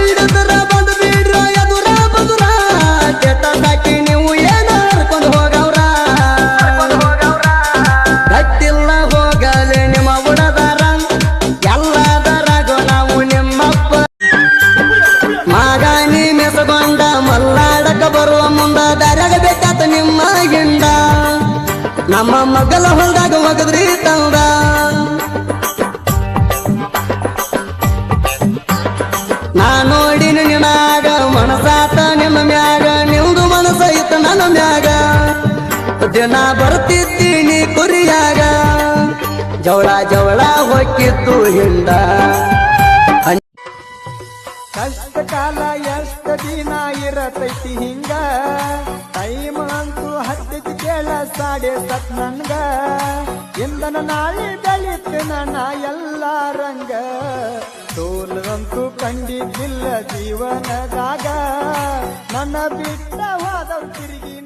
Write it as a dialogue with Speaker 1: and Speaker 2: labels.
Speaker 1: ಹಿಡಿದ್ರ ಬಂದು ಬಿಡ್ರ ಎದುರ ಬದುರ ಕೆಟ್ಟ ಸಾಕಿ ನೀವು ಏನ ಹರ್ಕೊಂಡು ಹೋಗವ್ರ ಗಟ್ಟಿಲ್ಲ ಹೋಗಲಿ ನಿಮ್ಮ ಉಡದಾರ ಎಲ್ಲದರಾಗ ನಾವು ನಿಮ್ಮಪ್ಪ ಮಗ ನೀ ಮೆಸಗೊಂಡ ಮಲ್ಲಾಡಕ ಬರುವ ಮುಂದ ದಾರ್ಯಾಗ ಬೇಕಾತ ನಿಮ್ಮ ಗಿಂಡ ನಮ್ಮ ಮಗಲ ಹೊಲ್ದಾಗ ಒಗದ್ರಿ ತಂದ ನಾ ನೋಡಿನ ನಿನಾಗ ಮನಸಾತ ನಿಮ್ಮ ಮ್ಯಾಗ ನಿಮ್ದು ಮನಸೈತ ನನ್ನ ಮ್ಯಾಗ ದಿನ ಬರ್ತಿದ್ದೀನಿ ಕುರಿಯಾಗ ಜವಳ ಜವಳ ಹೊಕ್ಕಿತ್ತು ಹಿಂದ
Speaker 2: ಕಷ್ಟ ಕಾಲ ಎಷ್ಟು ದಿನ ಇರತೈತಿ ಹಿಂಗ ಟೈಮ್ ಅಂತೂ ಹತ್ತಿದ ಕೇಳ ಸಾಡೆ ಸತ್ ನನ್ಗ ಇಂದನ ನಾಳೆ ಬೆಳಿತು ನನ್ನ ಎಲ್ಲ ರಂಗ ಸೋಲಂತೂ ಕಂಡಿದ್ದಿಲ್ಲ ಜೀವನದಾಗ ನನ್ನ ಬಿಟ್ಟ ಹೋದವ್ ತಿರುಗಿ